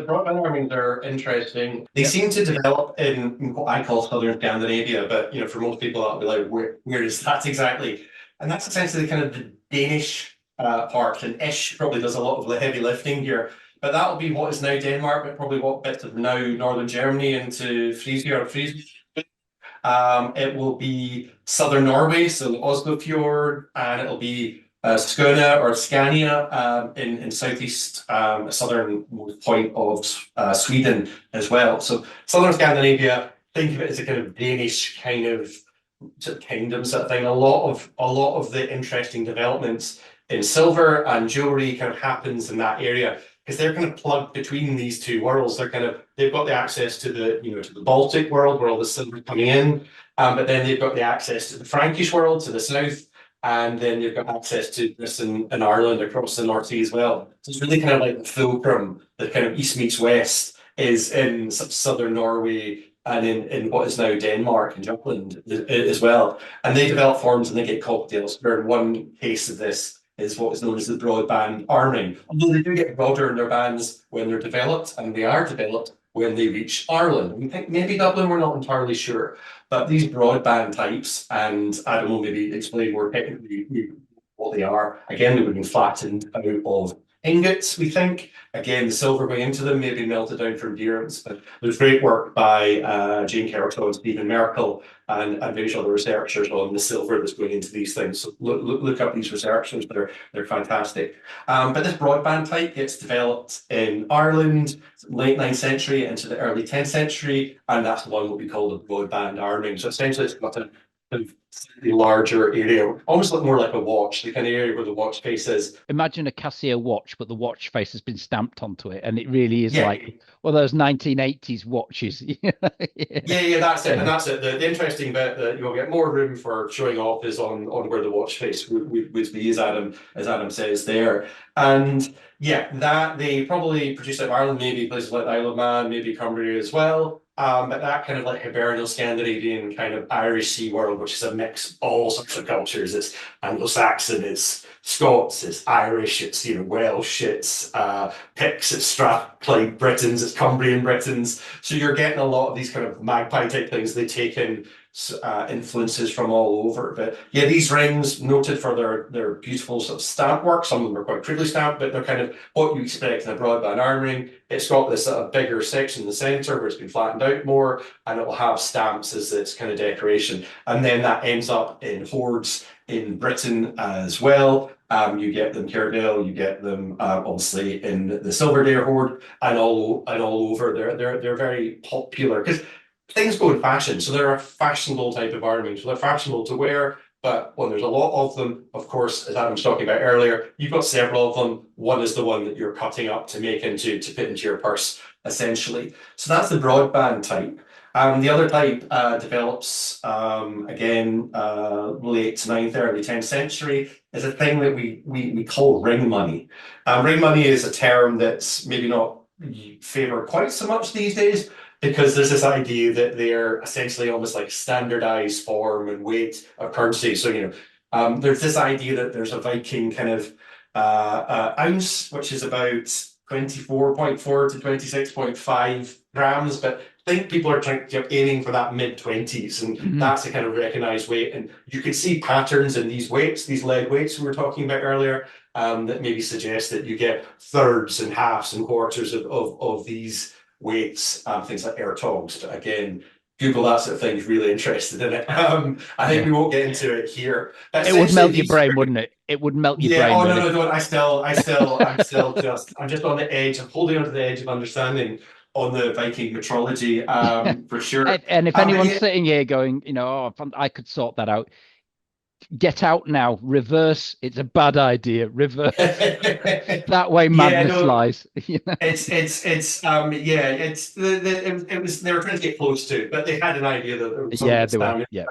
broadband armings are interesting. They seem to develop in what I call southern Scandinavia, but for most people that'll be like, where is that exactly? And that's essentially kind of the Danish part, and Ish probably does a lot of the heavy lifting here. But that'll be what is now Denmark, but probably what bits of now northern Germany into Frisia or Frisia. It will be southern Norway, so the Oslo Fjord, and it'll be Skåne or Scania in southeast southern point of Sweden as well. So southern Scandinavia, think of it as a kind of Danish kind of kingdom sort of thing. A lot of the interesting developments in silver and jewelry kind of happens in that area because they're kind of plugged between these two worlds. They've got the access to the Baltic world where all the silver is coming in, but then they've got the access to the Frankish world to the south. And then you've got access to Britain and Ireland across the North Sea as well. So it's really kind of like the fulcrum, the kind of east meets west, is in southern Norway and in what is now Denmark and Jutland as well. And they develop forms and they get cocktails, where one case of this is what is known as the broadband armring. Although they do get broader in their bands when they're developed, and they are developed when they reach Ireland. We think maybe Dublin, we're not entirely sure. But these broadband types, and Adam will maybe explain more technically what they are. Again, they would have been flattened out of ingots, we think. Again, the silver going into them may be melted down from dirhams. But there's great work by Jane Kershaw and Stephen Merkel and various other researchers on the silver that's going into these things. So look up these researchers, they're fantastic. But this broadband type gets developed in Ireland, late 9th century into the early 10th century, and that's the one what we call the broadband arming. So essentially it's got a slightly larger area, almost more like a watch, the kind of area where the watch face is. Imagine a Casio watch, but the watch face has been stamped onto it, and it really is like one of those 1980s watches. Yeah, that's it. And that's it. The interesting bit that you'll get more room for showing off is on where the watch face would be, as Adam says there. And that they probably produce out of Ireland, maybe places like the Isle of Man, maybe Cumbria as well. But that kind of like Hibernian Scandinavian kind of Irish sea world, which is a mix of all sorts of cultures. It's Anglo-Saxon, it's Scots, it's Irish, it's Welsh, it's Picts, it's Strathclyde Britons, it's Cumbrian Britons. So you're getting a lot of these kind of magpie type things. They take in influences from all over. But these rings noted for their beautiful sort of stamp work. Some of them are quite crudely stamped, but they're kind of what you expect in a broadband arm ring. It's got this sort of bigger section in the center where it's been flattened out more, and it will have stamps as its kind of decoration. And then that ends up in hoards in Britain as well. You get them Silverdale, you get them obviously in the Silverdale hoard, and all over. They're very popular because things go in fashion, so they're a fashionable type of arming. So they're fashionable to wear, but when there's a lot of them, of course, as Adam was talking about earlier, you've got several of them. One is the one that you're cutting up to make to fit into your purse, essentially. So that's the broadband type. The other type develops again late 9th, early 10th century, is a thing that we call ring money. Ring money is a term that's maybe not favoured quite so much these days, because there's this idea that they're essentially almost like standardized form and weight of currency. So, there's this idea that there's a Viking kind of ounce, which is about 24.4 to 26.5 grams. But I think people are aiming for that mid-20s, and that's the kind of recognized weight. And you can see patterns in these weights, these lead weights we were talking about earlier, that maybe suggest that you get thirds and halves and quarters of these weights, things like air togs. But again, Google that sort of thing, is really interested in it. I think we won't get into it here. It would melt your brain, wouldn't it? It would melt your brain. Oh, no, really. no, don't. I'm just on the edge. I'm holding onto the edge of understanding on the Viking metrology, for sure. And if anyone's sitting here going, oh, I could sort that out, get out now. Reverse. It's a bad idea. Reverse. That way madness lies. It was they were trying to get close to, but they had an idea that there was Yeah, they were. Yeah.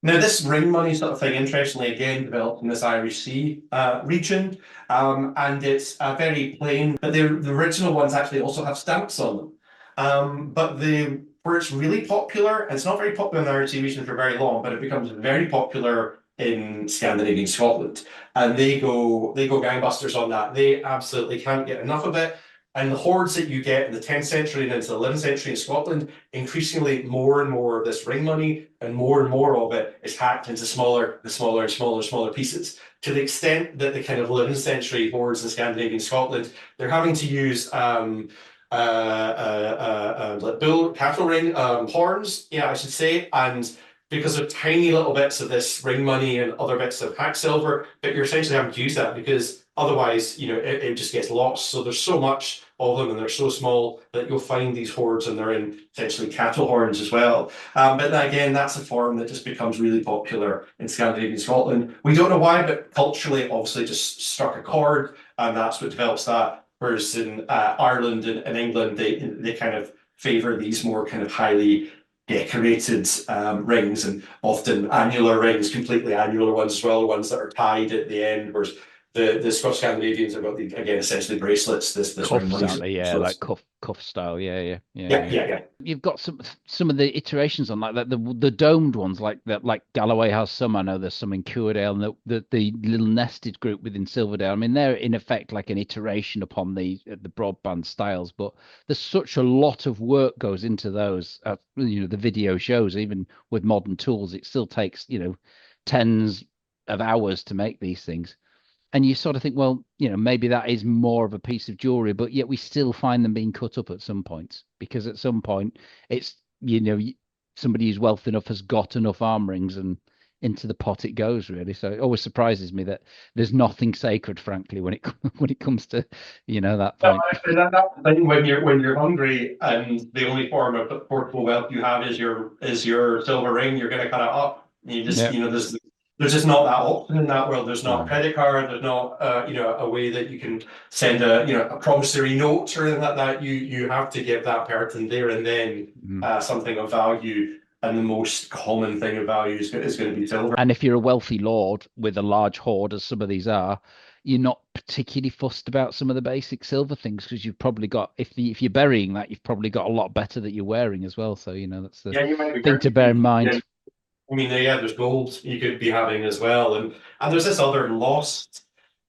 Now, this ring money sort of thing, interestingly, again, developed in this Irish Sea region, and it's very plain. But the original ones actually also have stamps on them. But where it's really popular, and it's not very popular in the Irish Sea region for very long, but it becomes very popular in Scandinavian Scotland, and they go gangbusters on that. They absolutely can't get enough of it. And the hoards that you get in the 10th century and into the 11th century in Scotland, increasingly more and more of this ring money and more of it is hacked into smaller pieces, to the extent that the kind of 11th century hoards in Scandinavian Scotland, they're having to use like cattle ring horns, I should say, and because of tiny little bits of this ring money and other bits of hack silver, but you're essentially having to use that because otherwise, it just gets lost. So there's so much of them and they're so small that you'll find these hoards, and they're in essentially cattle horns as well. But again, that's a form that just becomes really popular in Scandinavian Scotland. We don't know why, but culturally, obviously just struck a chord, and that's what develops that. Whereas in Ireland and England, they kind of favour these more kind of highly decorated rings, and often annular rings, completely annular ones as well, ones that are tied at the end, whereas the Scottish Scandinavians have got again essentially bracelets. This cuff style, like cuff style, yeah. You've got some of the iterations on like that, the domed ones, like that, like Galloway has some. I know there's some in Cuerdale, and the little nested group within Silverdale. I mean, they're in effect like an iteration upon the broadband styles, but there's such a lot of work goes into those. The video shows, even with modern tools, it still takes tens of hours to make these things. And you sort of think, well, maybe that is more of a piece of jewelry, but yet we still find them being cut up at some points, because at some point it's, somebody who's wealthy enough has got enough arm rings, and into the pot it goes, really. So it always surprises me that there's nothing sacred, frankly, when it comes to, that point. Actually, that's the thing. When you're hungry and the only form of portable wealth you have is your silver ring, you're going to cut it up. You just, there's just not that option in that world. There's not a credit card. There's not a way that you can send a promissory note or anything like that. You have to give that person there and then something of value, and the most common thing of value is going to be silver. And if you're a wealthy lord with a large hoard, as some of these are, you're not particularly fussed about some of the basic silver things, because you've probably got, if you're burying that, you've probably got a lot better that you're wearing as well. So that's the thing to bear in mind. I mean, there's gold you could be having as well, and there's this other lost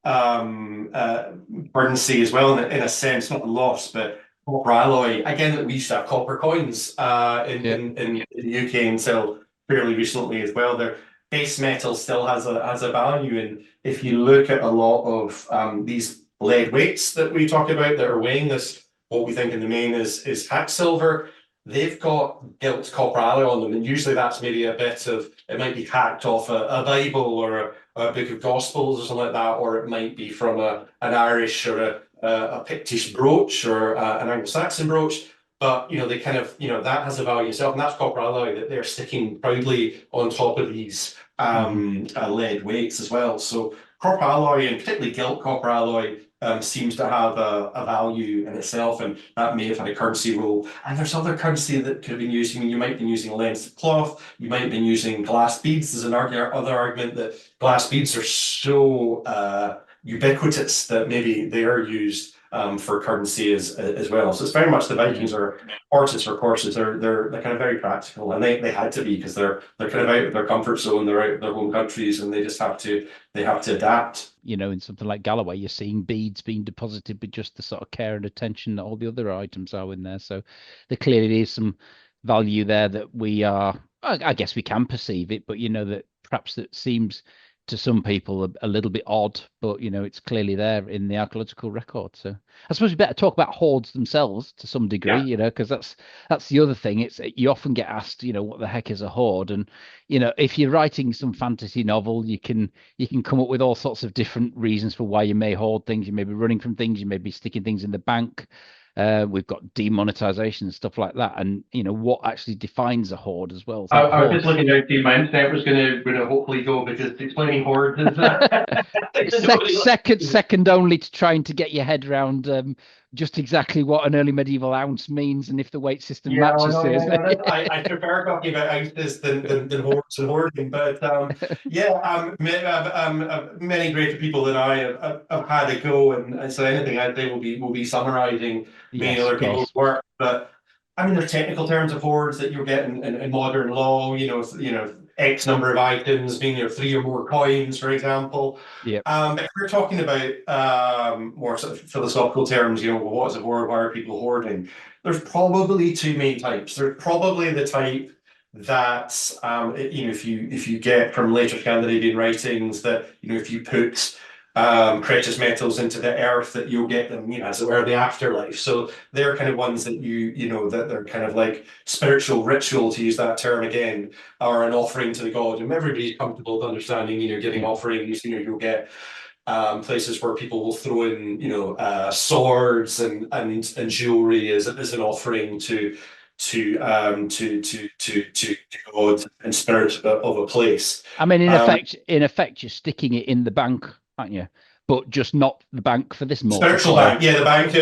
currency as well, in a sense, not lost, but copper alloy. Again, we used to have copper coins in the UK until fairly recently as well. Their base metal still has a value, and if you look at a lot of these lead weights that we talk about that are weighing this, what we think in the main is hack silver. They've got gilt copper alloy on them, and usually that's maybe a bit of, it might be hacked off a Bible or a book of Gospels or something like that, or it might be from an Irish or a Pictish brooch or an Anglo-Saxon brooch. But they kind of, that has a value itself, and that's copper alloy that they're sticking proudly on top of these lead weights as well. So copper alloy, and particularly gilt copper alloy, seems to have a value in itself, and that may have had a currency role. And there's other currency that could have been used. You might have been using a lens of cloth, you might have been using glass beads. There's other argument that glass beads are so ubiquitous that maybe they are used for currency as well. So it's very much the Vikings are horses for courses. They're kind of very practical, and they had to be, because they're kind of out of their comfort zone. They're out of their home countries, and they just have to adapt. In something like Galloway, you're seeing beads being deposited with just the sort of care and attention that all the other items are in there. So there clearly is some value there that we are, I guess we can perceive it, but that perhaps that seems to some people a little bit odd, but it's clearly there in the archaeological record. So I suppose we better talk about hoards themselves to some degree, Yeah. because that's the other thing. It's you often get asked, what the heck is a hoard, and if you're writing some fantasy novel, you can come up with all sorts of different reasons for why you may hoard things. You may be running from things, you may be sticking things in the bank. We've got demonetization and stuff like that, and what actually defines a hoard as well. So I was just hoards. looking out to my internet was going to hopefully go, because explaining hoards is Second only to trying to get your head around just exactly what an early medieval ounce means and if the weight system Yeah, matches no, it, yeah, isn't no, it? I prefer talking about ounces than hoards and hoarding, but many greater people than I have had a go, and so anything I say will be summarising many Yes, of other people's course. work. But I mean, there's technical terms of hoards that you'll get in modern law. X number of items, meaning 3 or more coins, for example. Yeah. But if we're talking about more sort of philosophical terms, what is a hoard? Why are people hoarding? There's probably two main types. There's probably the type that if you get from later Scandinavian writings that if you put precious metals into the earth, that you'll get them, as it were, the afterlife. So they're kind of ones that that they're kind of like spiritual ritual, to use that term again, or an offering to the god. And everybody's comfortable with understanding, giving offerings. You'll get places where people will throw in, swords and jewelry as an offering to God and spirit of a place. I mean, in effect, you're sticking it in the bank, aren't you? But just not the bank for this mortal Spiritual coil. bank, yeah, the bank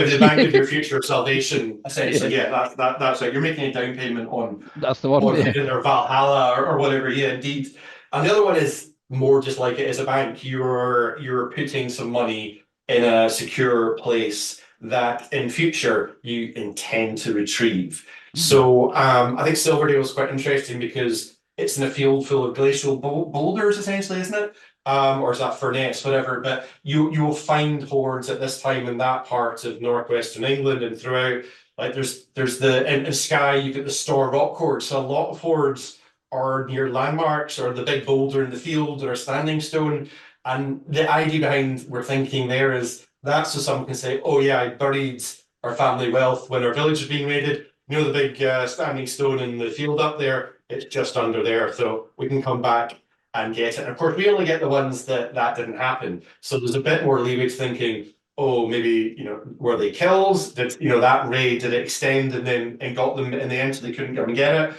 of your future salvation, essentially. Yeah, that's right. You're making a down payment on That's the one. or Valhalla or whatever. Yeah, indeed. And the other one is more just like it is a bank. You're putting some money in a secure place that in future you intend to retrieve. So I think Silverdale is quite interesting because it's in a field full of glacial boulders, essentially, isn't it? Or is that Furness, whatever. But you will find hoards at this time in that part of northwestern England and throughout. Like there's in Skye, you've got the Store Rock hoards. So a lot of hoards are near landmarks or the big boulder in the field or a standing stone. And the idea behind we're thinking there is that so someone can say, oh yeah, I buried our family wealth when our village was being raided. The big standing stone in the field up there, it's just under there. So we can come back and get it. And of course, we only get the ones that didn't happen. So there's a bit more leeway to thinking, oh, maybe, were they kills? Did, that raid, did it extend and got them in the end so they couldn't come and get it?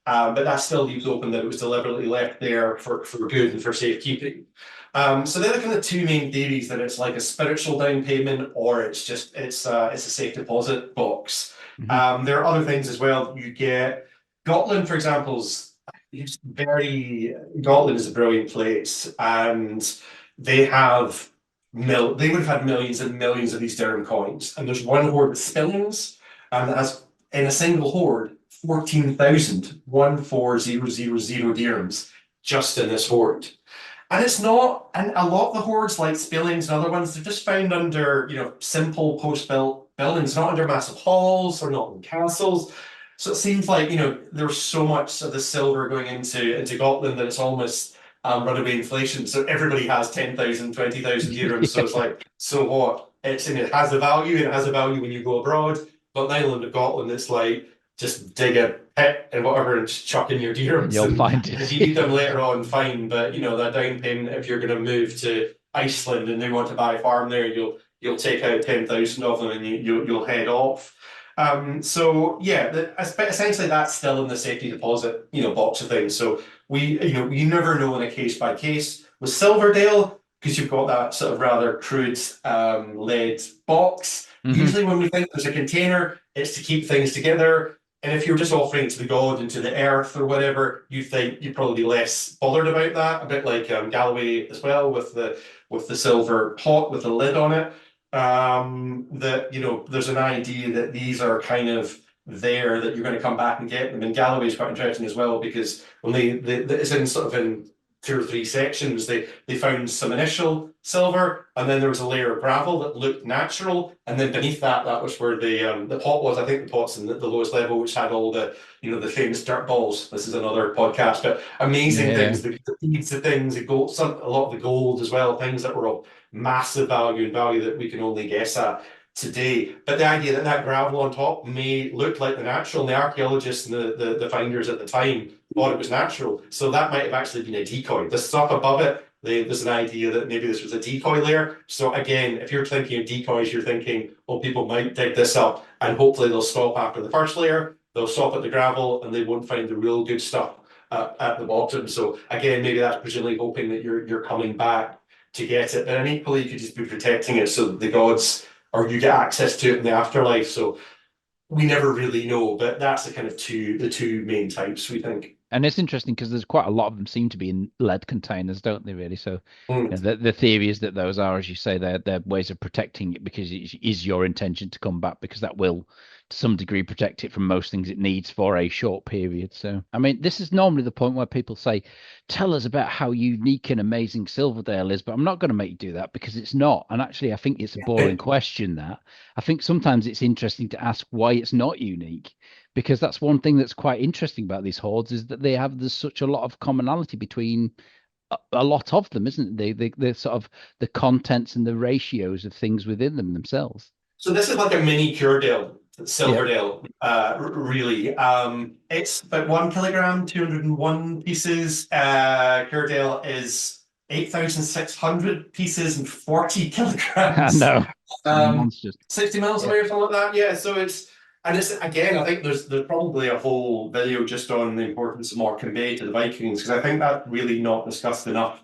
But that still leaves open that it was deliberately left there for good and for safekeeping. So they're the kind of two main theories, that it's like a spiritual down payment or it's a safe deposit box. There are other things as well. You get Gotland, for example, Gotland is a brilliant place, and they would have had millions and millions of these dirham coins. And there's one hoard of Spillings, and that has in a single hoard 14,000 dirhams just in this hoard. And it's not, and a lot of the hoards like Spillings and other ones, they're just found under, simple post-built buildings, not under massive halls or not in castles. So it seems like, there's so much of the silver going into Gotland that it's almost runaway inflation. So everybody has 10,000, 20,000 dirhams. So it's like, so what? It has a value, and it has a value when you go abroad. But in the island of Scotland, it's like, just dig a pit and whatever and just chuck in your dirhams. You'll find it. If you need them later on, fine. But that down payment, if you're going to move to Iceland and they want to buy a farm there, you'll take out 10,000 of them and you'll head off. So yeah, essentially that's still in the safety deposit, box of things. So you never know in a case by case. With Silverdale, because you've got that sort of rather crude lead box. Usually when we think there's a container, it's to keep things together. And if you're just offering it to the god and to the earth or whatever, you think you'd probably be less bothered about that. A bit like Galloway as well, with the silver pot with the lid on it. That there's an idea that these are kind of there, that you're going to come back and get them. And Galloway is quite interesting as well, because when it's in sort of in 2 or 3 sections. They found some initial silver, and then there was a layer of gravel that looked natural, and then beneath that, that was where the pot was. I think the pot's in the lowest level, which had all the, you know, the famous dirt balls. This is another podcast, but amazing things, the beads of things, the gold, a lot of the gold as well, things that were of massive value and value that we can only guess at today. But the idea that that gravel on top may look like the natural, and the archaeologists and the finders at the time thought it was natural. So that might have actually been a decoy. The stuff above it, there's an idea that maybe this was a decoy layer. So again, if you're thinking of decoys, you're thinking, well, people might dig this up and hopefully they'll stop after the first layer, they'll stop at the gravel, and they won't find the real good stuff at the bottom. So again, maybe that's presumably hoping that you're coming back to get it. And equally, you could just be protecting it so that the gods, or you get access to it in the afterlife. So we never really know, but that's the kind of the two main types, we think. And it's interesting because there's quite a lot of them seem to be in lead containers, don't they, really? So you know, the theory is that those are, as you say, they're ways of protecting it, because it is your intention to come back, because that will, to some degree, protect it from most things it needs for a short period. So, I mean, this is normally the point where people say, tell us about how unique and amazing Silverdale is, but I'm not going to make you do that, because it's not. And actually, I think it's a boring question, that. I think sometimes it's interesting to ask why it's not unique, because that's one thing that's quite interesting about these hoards, is that there's such a lot of commonality between a lot of them, isn't it? The sort of the contents and the ratios of things within them themselves. So this is like a mini Curedale, Silverdale, really. It's about 1 kilogram, 201 pieces. Curedale is 8,600 pieces and 40 kilograms. I know. Monsters. 60 mils away or something like that. Yeah, so it's again, I think there's probably a whole video just on the importance of Morecambe Bay to the Vikings, because I think that's really not discussed enough,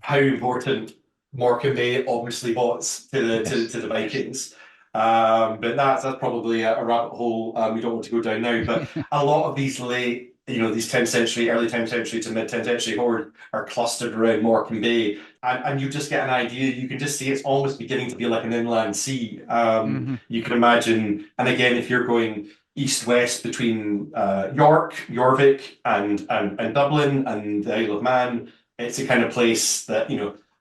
how important Morecambe Bay obviously was to the Vikings. But that's probably a rabbit hole we don't want to go down now. But a lot of these late, these 10th century, early 10th century to mid 10th century hoard are clustered around Morecambe Bay, and you just get an idea. You can just see it's almost beginning to be like an inland sea. You can imagine, and again, if you're going east-west between York, Jorvik, and Dublin and the Isle of Man, it's a kind of place that,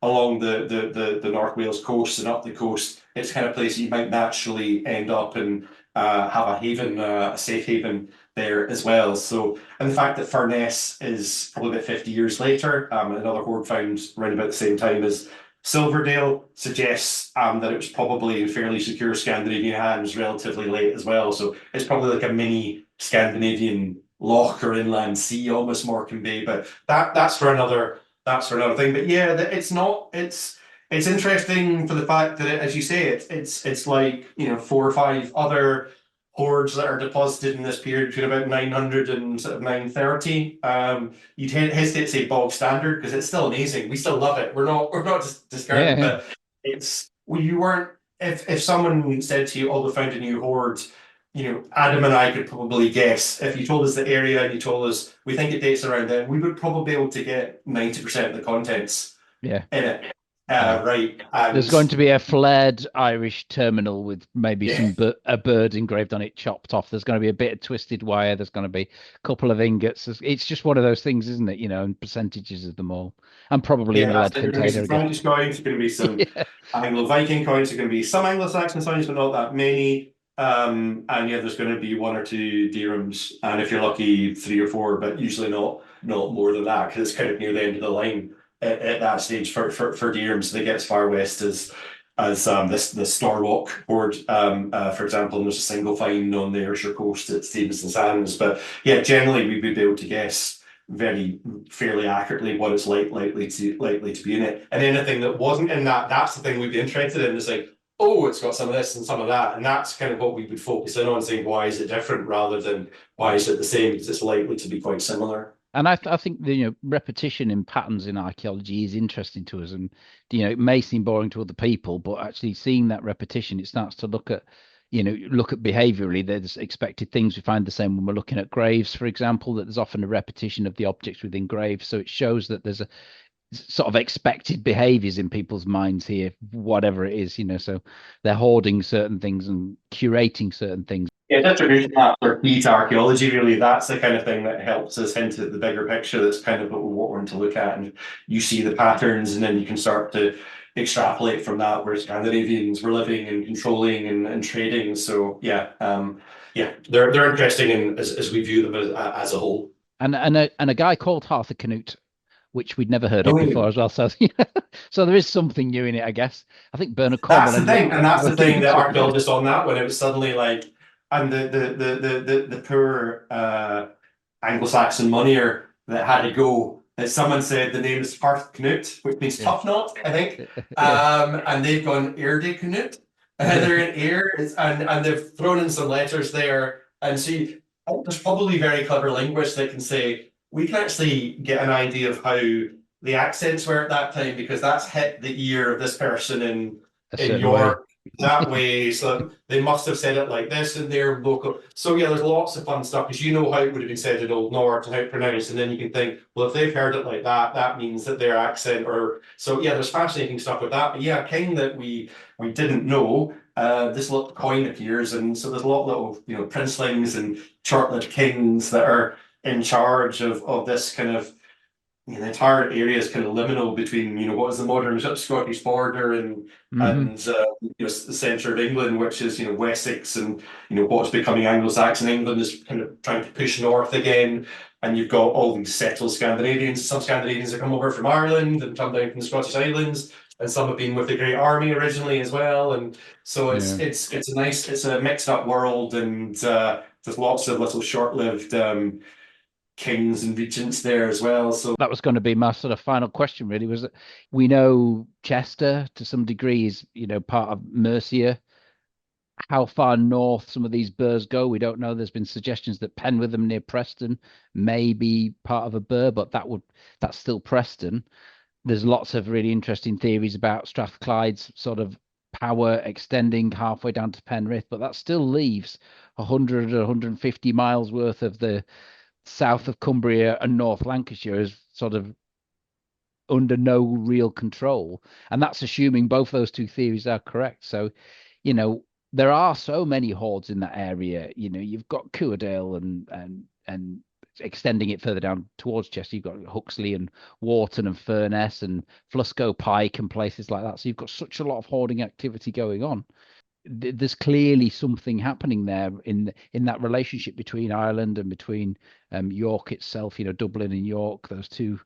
along the North Wales coast and up the coast, it's the kind of place you might naturally end up and have a haven, a safe haven there as well. So, and the fact that Furness is probably about 50 years later, another hoard found around about the same time as Silverdale, suggests that it was probably in fairly secure Scandinavian hands relatively late as well. So it's probably like a mini Scandinavian loch or inland sea, almost Morecambe Bay. But that's for another thing. But yeah, it's interesting for the fact that as you say, it's like 4 or 5 other hoards that are deposited in this period between about 900 and sort of 930. You'd hesitate to say bog standard, because it's still amazing. We still love it. We're not just discarding, but you weren't. If someone said to you, "Oh, we found a new hoard," Adam and I could probably guess. If you told us the area and you told us we think it dates around then, we would probably be able to get 90% of the contents in it. Right. And there's going to be a flared Irish terminal with maybe a bird engraved on it, chopped off. There's going to be a bit of twisted wire. There's going to be a couple of ingots. It's just one of those things, isn't it? And percentages of them all, and probably in a lead container. Some Frankish coins. There's going to be some Anglo-Viking coins. There's going to be some Anglo-Saxon coins, but not that many. And there's going to be 1 or 2 dirhams, and if you're lucky, 3 or 4, but usually not more than that, because it's kind of near the end of the line at that stage for dirhams. They get as far west as the Storrock hoard, for example, and there's a single find on the Ayrshire coast at Stevenson Sands. But yeah, generally we would be able to guess fairly accurately what it's likely to be in it, and anything that wasn't in that's the thing we'd be interested in. It's like, oh, it's got some of this and some of that, and that's kind of what we would focus in on, saying why is it different rather than why is it the same, because it's likely to be quite similar. And I think the repetition in patterns in archaeology is interesting to us, and it may seem boring to other people, but actually seeing that repetition, it starts to look at behaviorally. There's expected things. We find the same when we're looking at graves, for example, that there's often a repetition of the objects within graves. So it shows that there's a sort of expected behaviors in people's minds here, whatever it is, so they're hoarding certain things and curating certain things. Yeah, distribution maps are key to archaeology, really. That's the kind of thing that helps us hint at the bigger picture. That's kind of what we want to look at. And you see the patterns, and then you can start to extrapolate from that where Scandinavians were living and controlling and trading. So yeah, they're interesting and as we view them as a whole. And a guy called HalfCnut, which we'd never heard of Oh, before as well. So so there is something new in it, I guess. I think Bernard Cornwell that's the ended up thing, and that's the looking thing that into it. Yeah. archaeologists on that when it was suddenly like, and the poor Anglo-Saxon moneyer that had to go. That someone said the name is HalfCnut, which means Yeah. tough knot, I think. Yeah. And they've gone Erde Knut. They're in air, and they've thrown in some letters there. And see, there's probably very clever linguists that can say we can actually get an idea of how the accents were at that time because that's hit the ear of this person A in certain way. York that way. So they must have said it like this in their local. So yeah, there's lots of fun stuff because you know how it would have been said in Old North and how it's pronounced, and then you can think, well, if they've heard it like that, that means that their accent or so yeah, there's fascinating stuff with that. But yeah, king that we didn't know. This little coin appears, and so there's a lot of little princelings and short-lived kings that are in charge of this kind of the entire area is kind of liminal between what is the modern Scottish border and Hmm. the centre of England, which is Wessex, and what's becoming Anglo-Saxon England is kind of trying to push north again. And you've got all these settled Scandinavians. Some Scandinavians have come over from Ireland and come down from the Scottish Islands, and some have been with the Great Army originally as well. And so Yeah. it's a mixed up world, and there's lots of little short-lived kings and regents there as well. So That was going to be my sort of final question, really, was that we know Chester to some degree is, part of Mercia. How far north some of these burrs go, we don't know. There's been suggestions that Penwitham near Preston may be part of a burr, but that's still Preston. There's lots of really interesting theories about Strathclyde's sort of power extending halfway down to Penrith, but that still leaves 100 or 150 miles worth of the south of Cumbria and North Lancashire as sort of under no real control. And that's assuming both those two theories are correct. So, you know, there are so many hordes in that area. You've got Coordale and extending it further down towards Chester, you've got Huxley and Wharton and Furness and Flusco Pike and places like that. So you've got such a lot of hoarding activity going on. There's clearly something happening there in that relationship between Ireland and between York itself. Dublin and York, those two,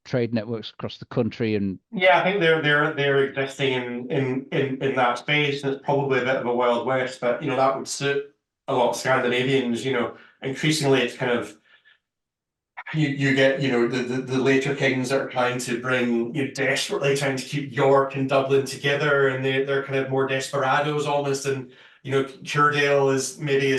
trade networks across the country. And yeah, I think they're existing in that space, and it's probably a bit of a Wild West, but that would suit a lot of Scandinavians. Increasingly it's kind of you get the later kings that are trying to bring desperately trying to keep York and Dublin together, and they're kind of more desperados almost. And Curedale is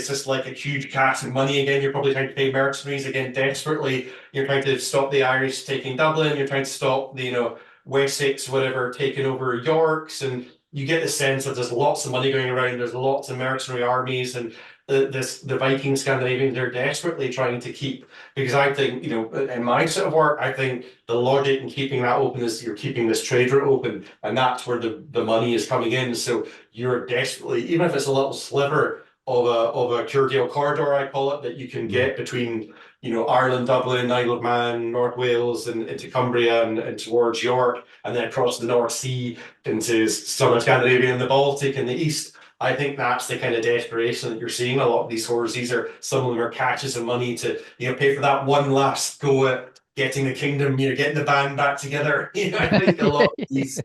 just like a huge cat and money again. You're probably trying to pay mercenaries again desperately. You're trying to stop the Irish taking Dublin. You're trying to stop the Wessex whatever taking over Yorks, and you get the sense that there's lots of money going around. There's lots of mercenary armies, and the Viking Scandinavians, they're desperately trying to keep, because I think, in my sort of work, I think the logic in keeping that open is you're keeping this trade route open, and that's where the money is coming in. So you're desperately, even if it's a little sliver of a Curedale corridor, I call it, that you can get between Ireland, Dublin, Isle of Man, North Wales, and into Cumbria and towards York, and then across the North Sea into southern Scandinavia and the Baltic in the east. I think that's the kind of desperation that you're seeing a lot of these hordes. Some of them are catches of money to pay for that one last go at getting the kingdom, getting the band back together. I think a lot of these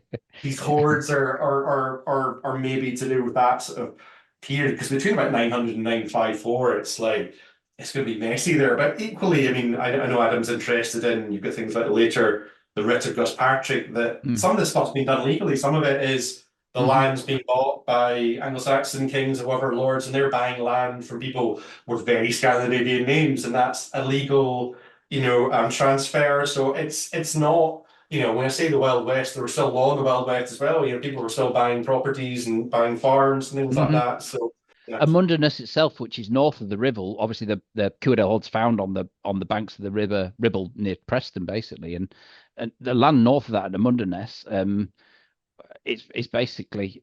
hordes are maybe to do with that sort of period, because between about 900 and 954, it's like it's going to be messy there. But equally, I mean, I know Adam's interested in, you've got things like the writ of Gospatrick, that some of this stuff's been done legally. Some of it is the land's being bought by Anglo-Saxon kings or whatever lords, and they're buying land from people with very Scandinavian names, and that's a legal, transfer. So it's not, when I say the Wild West, there was still law in the Wild West as well. People were still buying properties and buying farms and things like that. So yeah. And Munderness itself, which is north of the Ribble, obviously the Cuerdale horde's found on the banks of the river Ribble near Preston, basically, and the land north of that, the Munderness, it's basically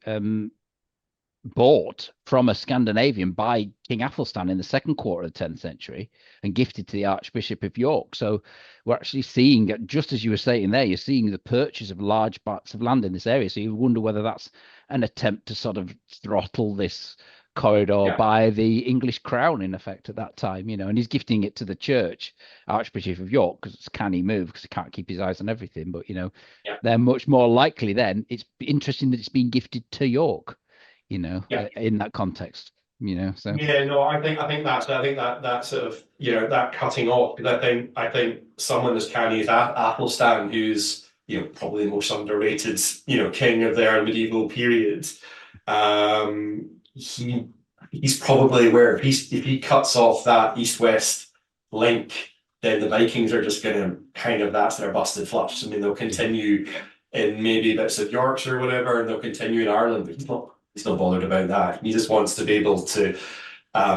bought from a Scandinavian by King Athelstan in the second quarter of the 10th century and gifted to the Archbishop of York. So we're actually seeing, just as you were saying there, you're seeing the purchase of large parts of land in this area. So you wonder whether that's an attempt to sort of throttle this corridor by the English crown, in effect, at that time, and he's gifting it to the church, Archbishop of York, because it's a canny move because he can't keep his eyes on everything. But, they're much more likely then. It's interesting that it's being gifted to York, in that context, so. Yeah, no, I think that sort of, that cutting off, because I think someone as canny as Athelstan, who's, probably the most underrated, king of their medieval period, he's probably aware if he cuts off that east-west link, then the Vikings are just gonna that's their busted flush. I mean, they'll continue in maybe bits of Yorkshire or whatever, and they'll continue in Ireland, but he's not bothered about that. He just wants to be able to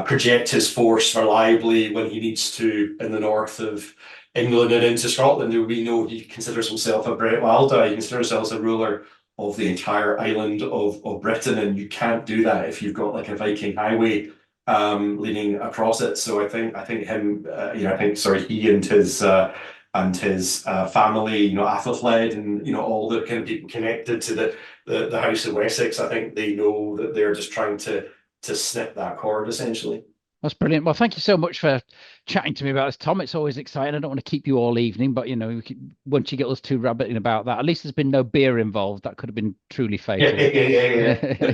project his force reliably when he needs to in the north of England and into Scotland. We know he considers himself a Brett Wilder. He considers himself a ruler of the entire island of Britain, and you can't do that if you've got like a Viking highway leading across it. So I think him, he and his family, Athelflaed, and all the kind of people connected to the House of Wessex, I think they know that they're just trying to snip that cord, essentially. That's brilliant. Well, thank you so much for chatting to me about this, Tom. It's always exciting. I don't want to keep you all evening, but once you get us two rabbiting about that, at least there's been no beer involved. That could have been truly fatal. Yeah.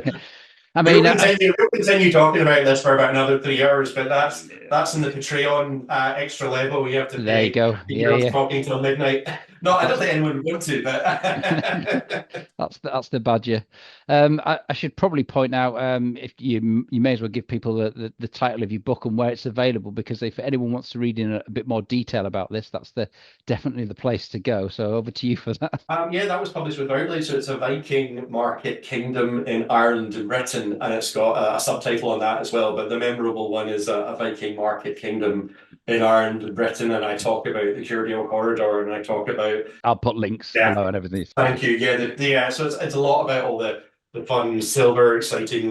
I mean, we'll continue talking about this for about another 3 hours, but that's in the Patreon extra level. You have to pay. There you go. Yeah. Talking till midnight. No, I don't think anyone would want to, but that's the badger. I should probably point out, if you may as well give people the title of your book and where it's available, because if anyone wants to read in a bit more detail about this, that's definitely the place to go. So over to you for that. That was published with Routledge. So it's a Viking market kingdom in Ireland and Britain, and it's got a subtitle on that as well. But the memorable one is a Viking market kingdom in Ireland and Britain, and I talk about the Currencies corridor, and I talk about. I'll put links below and everything. Thank you. Yeah, so it's a lot about all the fun silver, exciting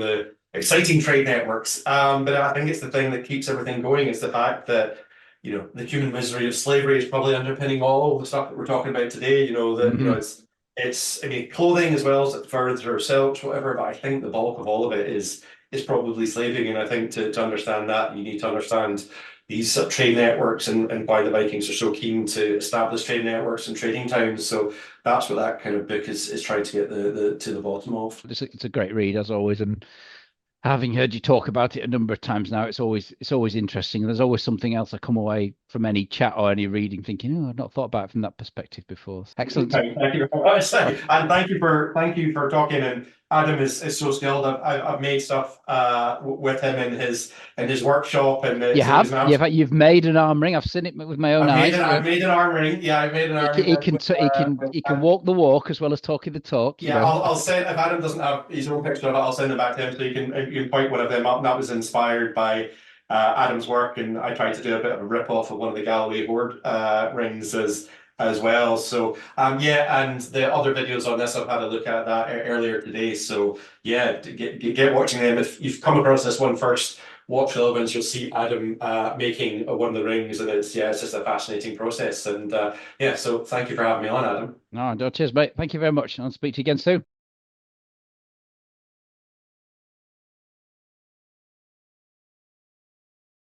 trade networks. But I think it's the thing that keeps everything going. It's the fact that the human misery of slavery is probably underpinning all the stuff that we're talking about today. It's clothing as well as furniture, silks, whatever. But I think the bulk of all of it is probably slaving, and I think to understand that, you need to understand these trade networks and why the Vikings are so keen to establish trade networks and trading towns. So that's what that kind of book is trying to get to the bottom of. It's a great read, as always, and having heard you talk about it a number of times now, it's always interesting. There's always something else I come away from any chat or any reading thinking, I've not thought about it from that perspective before. Excellent. Thank you very much, and thank you for talking. And Adam is so skilled. I've made stuff with him in his workshop, and you've made an arm ring. I've seen it with my own eyes. I've made an arm ring. Yeah, I've made an arm ring. He can walk the walk as well as talking the talk. Yeah, I'll send, if Adam doesn't have his own picture of it, I'll send it back to him so you can point one of them up. And that was inspired by Adam's work, and I tried to do a bit of a rip off of one of the Galloway Hoard rings as well. So and the other videos on this, I've had a look at that earlier today. So yeah, get watching them. If you've come across this one first, watch the other ones. You'll see Adam making one of the rings, and it's just a fascinating process. And so thank you for having me on, Adam. No, cheers, mate. Thank you very much. I'll speak to you again soon.